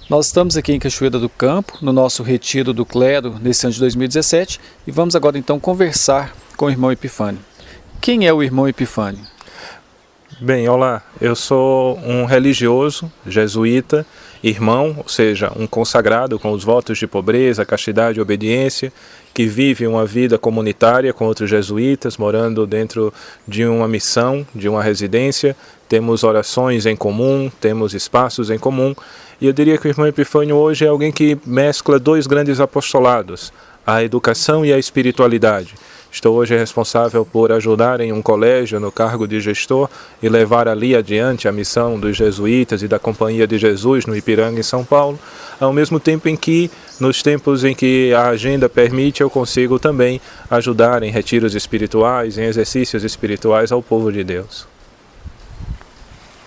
Nós estamos aqui em Cachoeira do Campo, no nosso retiro do clero nesse ano de 2017, e vamos agora então conversar com o irmão Epifânio. Quem é o irmão Epifânio? Bem, olá, eu sou um religioso, jesuíta, irmão, ou seja, um consagrado com os votos de pobreza, castidade e obediência, que vive uma vida comunitária com outros jesuítas, morando dentro de uma missão, de uma residência. Temos orações em comum, temos espaços em comum, e eu diria que o irmão Epifânio hoje é alguém que mescla dois grandes apostolados, a educação e a espiritualidade. Estou hoje responsável por ajudar em um colégio no cargo de gestor e levar ali adiante a missão dos jesuítas e da Companhia de Jesus no Ipiranga, em São Paulo, ao mesmo tempo em que, nos tempos em que a agenda permite, eu consigo também ajudar em retiros espirituais, em exercícios espirituais ao povo de Deus.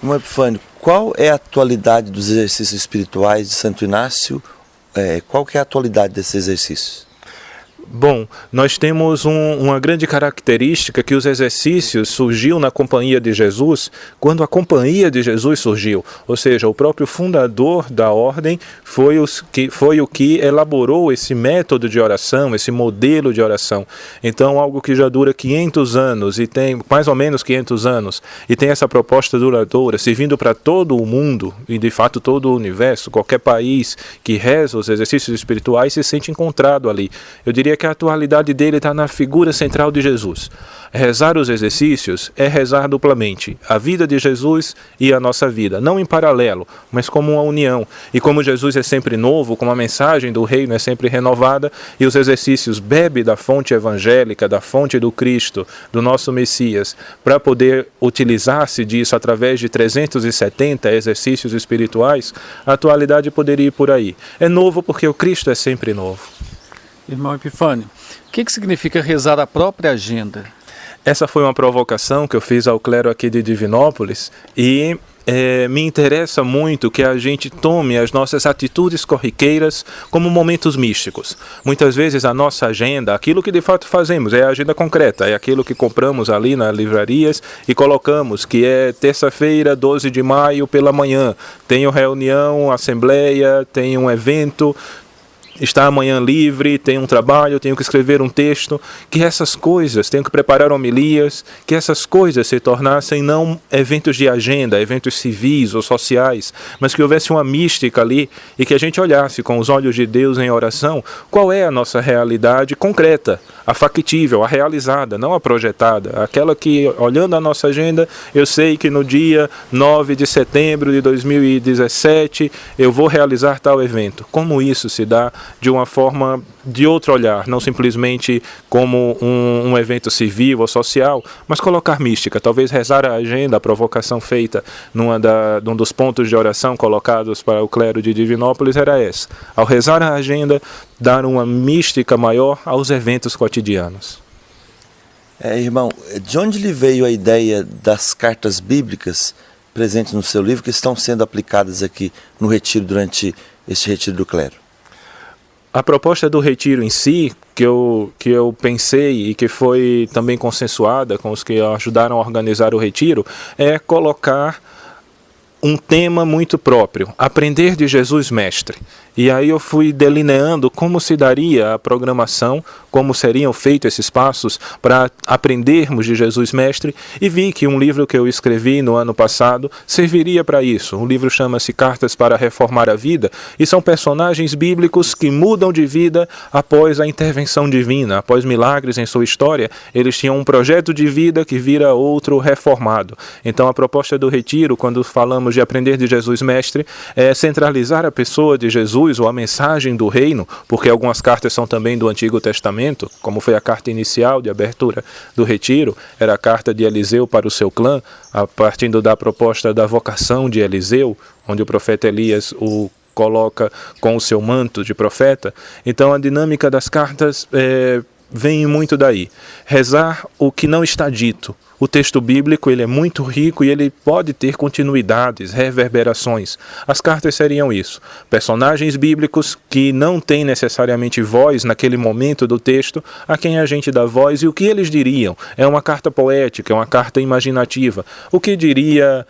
Irmão Epifânio, qual é a atualidade dos exercícios espirituais de Santo Inácio? Qual que é a atualidade desses exercícios? Bom, nós temos uma grande característica que os exercícios surgiu na Companhia de Jesus quando a Companhia de Jesus surgiu, ou seja, o próprio fundador da ordem foi o que elaborou esse método de oração, esse modelo de oração. Então, algo que já dura 500 anos, e tem mais ou menos 500 anos, e tem essa proposta duradoura, servindo para todo o mundo, e de fato todo o universo, qualquer país que reza os exercícios espirituais se sente encontrado ali. Eu diria que a atualidade dele está na figura central de Jesus. Rezar os exercícios é rezar duplamente a vida de Jesus e a nossa vida, não em paralelo, mas como uma união. E como Jesus é sempre novo, como a mensagem do reino é sempre renovada, e os exercícios bebem da fonte evangélica, da fonte do Cristo, do nosso Messias, para poder utilizar-se disso através de 370 exercícios espirituais, a atualidade poderia ir por aí. É novo porque o Cristo é sempre novo. Irmão Epifânio, o que significa rezar a própria agenda? Essa foi uma provocação que eu fiz ao clero aqui de Divinópolis e me interessa muito que a gente tome as nossas atitudes corriqueiras como momentos místicos. Muitas vezes a nossa agenda, aquilo que de fato fazemos, é a agenda concreta, é aquilo que compramos ali nas livrarias e colocamos, que é terça-feira, 12 de maio, pela manhã. Tenho reunião, assembleia, tenho um evento, está amanhã livre, tenho um trabalho, tenho que escrever um texto, que essas coisas, tenho que preparar homilias, que essas coisas se tornassem não eventos de agenda, eventos civis ou sociais, mas que houvesse uma mística ali e que a gente olhasse com os olhos de Deus em oração qual é a nossa realidade concreta, a factível, a realizada, não a projetada, aquela que, olhando a nossa agenda, eu sei que no dia 9 de setembro de 2017 eu vou realizar tal evento. Como isso se dá de uma forma de outro olhar, não simplesmente como um evento civil ou social, mas colocar mística, talvez rezar a agenda, a provocação feita num dos pontos de oração colocados para o clero de Divinópolis era essa. Ao rezar a agenda, dar uma mística maior aos eventos cotidianos. Irmão, de onde lhe veio a ideia das cartas bíblicas presentes no seu livro que estão sendo aplicadas aqui no retiro, durante este retiro do clero? A proposta do retiro em si, que eu pensei e que foi também consensuada com os que ajudaram a organizar o retiro, é colocar um tema muito próprio, aprender de Jesus Mestre. E aí eu fui delineando como se daria a programação, como seriam feitos esses passos para aprendermos de Jesus Mestre, e vi que um livro que eu escrevi no ano passado serviria para isso. O livro chama-se Cartas para Reformar a Vida, e são personagens bíblicos que mudam de vida após a intervenção divina, após milagres em sua história. Eles tinham um projeto de vida que vira outro reformado. Então a proposta do retiro, quando falamos de aprender de Jesus Mestre, é centralizar a pessoa de Jesus, ou a mensagem do reino, porque algumas cartas são também do Antigo Testamento, como foi a carta inicial de abertura do retiro, era a carta de Eliseu para o seu clã, partindo da proposta da vocação de Eliseu, onde o profeta Elias o coloca com o seu manto de profeta. Então a dinâmica das cartas vem muito daí. Rezar o que não está dito, O texto bíblico ele é muito rico e ele pode ter continuidades, reverberações. As cartas seriam isso. Personagens bíblicos que não têm necessariamente voz naquele momento do texto, a quem a gente dá voz e o que eles diriam. É uma carta poética, é uma carta imaginativa. O que diria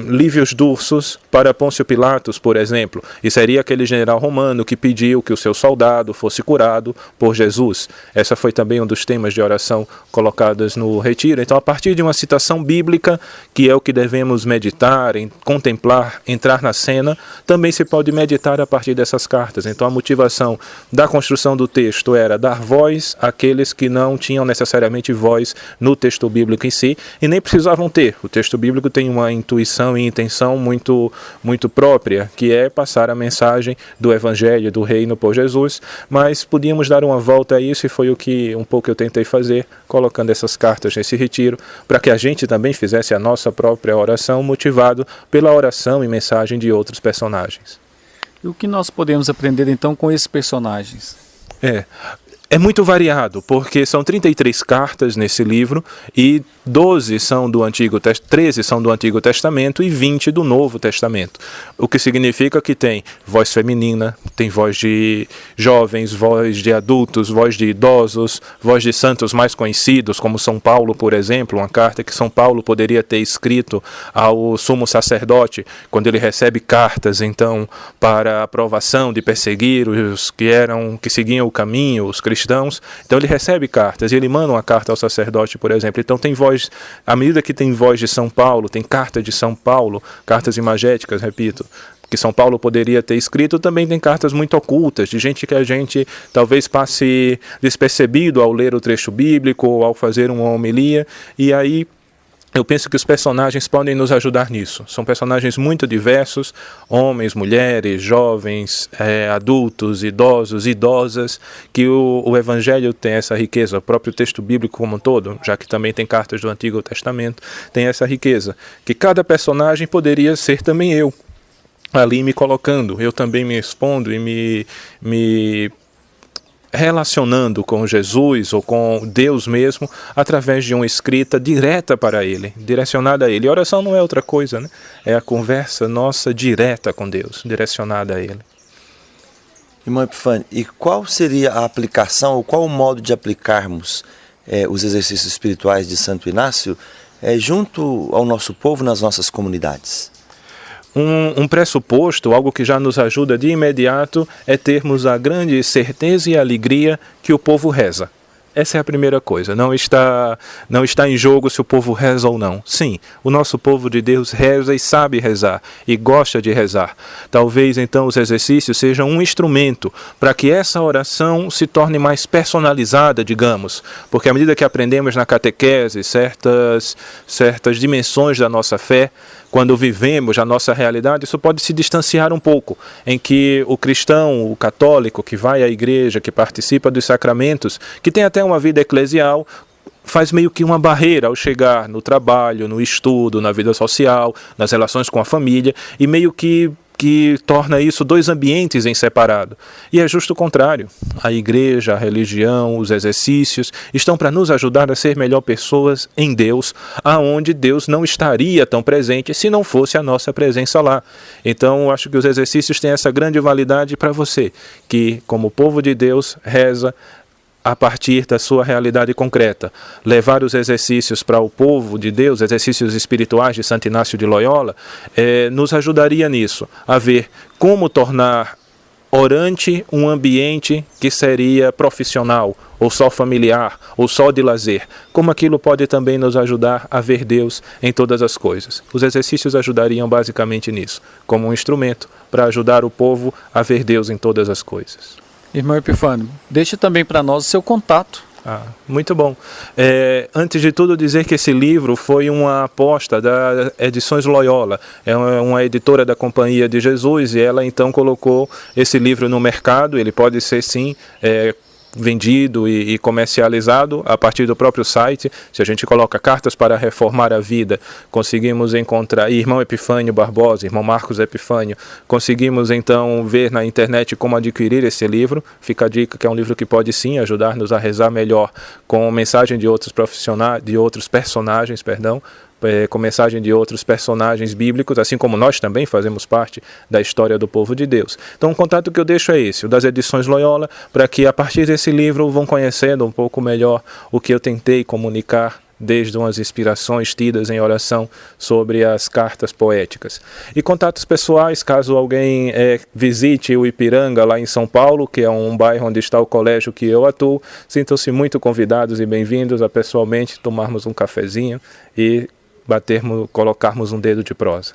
Livius Drusus para Pôncio Pilatos, por exemplo? E seria aquele general romano que pediu que o seu soldado fosse curado por Jesus. Essa foi também um dos temas de oração colocados no retiro. Então, a partir de uma citação bíblica, que é o que devemos meditar, contemplar, entrar na cena, também se pode meditar a partir dessas cartas. Então, a motivação da construção do texto era dar voz àqueles que não tinham necessariamente voz no texto bíblico em si, e nem precisavam ter. O texto bíblico tem uma intuição e intenção muito própria, que é passar a mensagem do Evangelho, do Reino por Jesus, mas podíamos dar uma volta a isso, e foi o que um pouco eu tentei fazer, colocando essas cartas nesse retiro, para que a gente também fizesse a nossa própria oração, motivado pela oração e mensagem de outros personagens. E o que nós podemos aprender então com esses personagens? É muito variado, porque são 33 cartas nesse livro e 13 são do Antigo Testamento e 20 do Novo Testamento. O que significa que tem voz feminina, tem voz de jovens, voz de adultos, voz de idosos, voz de santos mais conhecidos, como São Paulo, por exemplo, uma carta que São Paulo poderia ter escrito ao sumo sacerdote, quando ele recebe cartas, então, para aprovação de perseguir os que seguiam o caminho, os cristãos. Então ele recebe cartas e ele manda uma carta ao sacerdote, por exemplo. Então tem voz, à medida que tem voz de São Paulo, tem carta de São Paulo, cartas imagéticas, repito, que São Paulo poderia ter escrito, também tem cartas muito ocultas, de gente que a gente talvez passe despercebido ao ler o trecho bíblico ou ao fazer uma homilia, e aí eu penso que os personagens podem nos ajudar nisso. São personagens muito diversos, homens, mulheres, jovens, adultos, idosos, idosas, que o Evangelho tem essa riqueza, o próprio texto bíblico como um todo, já que também tem cartas do Antigo Testamento, tem essa riqueza, que cada personagem poderia ser também eu, ali me colocando, eu também me expondo e me relacionando com Jesus ou com Deus mesmo, através de uma escrita direta para Ele, direcionada a Ele. E a oração não é outra coisa, né? É a conversa nossa direta com Deus, direcionada a Ele. Irmão Epifânio, e qual seria a aplicação, ou qual o modo de aplicarmos os exercícios espirituais de Santo Inácio junto ao nosso povo, nas nossas comunidades? Um pressuposto, algo que já nos ajuda de imediato, é termos a grande certeza e alegria que o povo reza. Essa é a primeira coisa. Não está em jogo se o povo reza ou não. Sim, o nosso povo de Deus reza e sabe rezar, e gosta de rezar. Talvez então os exercícios sejam um instrumento para que essa oração se torne mais personalizada, digamos. Porque à medida que aprendemos na catequese certas dimensões da nossa fé, quando vivemos a nossa realidade, isso pode se distanciar um pouco, em que o cristão, o católico, que vai à igreja, que participa dos sacramentos, que tem até uma vida eclesial, faz meio que uma barreira ao chegar no trabalho, no estudo, na vida social, nas relações com a família, e meio que torna isso dois ambientes em separado. E é justo o contrário. A igreja, a religião, os exercícios estão para nos ajudar a ser melhor pessoas em Deus, aonde Deus não estaria tão presente se não fosse a nossa presença lá. Então, eu acho que os exercícios têm essa grande validade para você, que como povo de Deus reza a partir da sua realidade concreta. Levar os exercícios para o povo de Deus, exercícios espirituais de Santo Inácio de Loyola, nos ajudaria nisso, a ver como tornar orante um ambiente que seria profissional, ou só familiar, ou só de lazer. Como aquilo pode também nos ajudar a ver Deus em todas as coisas. Os exercícios ajudariam basicamente nisso, como um instrumento para ajudar o povo a ver Deus em todas as coisas. Irmão Epifânio, deixe também para nós o seu contato. Muito bom. Antes de tudo, dizer que esse livro foi uma aposta da Edições Loyola. É uma editora da Companhia de Jesus e ela então colocou esse livro no mercado. Ele pode ser sim vendido e comercializado a partir do próprio site. Se a gente coloca Cartas para Reformar a Vida, conseguimos encontrar irmão Epifânio Barbosa, irmão Marcos Epifânio, conseguimos então ver na internet como adquirir esse livro. Fica a dica que é um livro que pode sim ajudar-nos a rezar melhor, com mensagem de outros profissionais, de outros personagens, com mensagem de outros personagens bíblicos, assim como nós também fazemos parte da história do povo de Deus. Então o contato que eu deixo é esse, o das Edições Loyola, para que a partir desse livro vão conhecendo um pouco melhor o que eu tentei comunicar desde umas inspirações tidas em oração sobre as cartas poéticas. E contatos pessoais, caso alguém visite o Ipiranga, lá em São Paulo, que é um bairro onde está o colégio que eu atuo, sintam-se muito convidados e bem-vindos a pessoalmente tomarmos um cafezinho e colocarmos um dedo de prosa.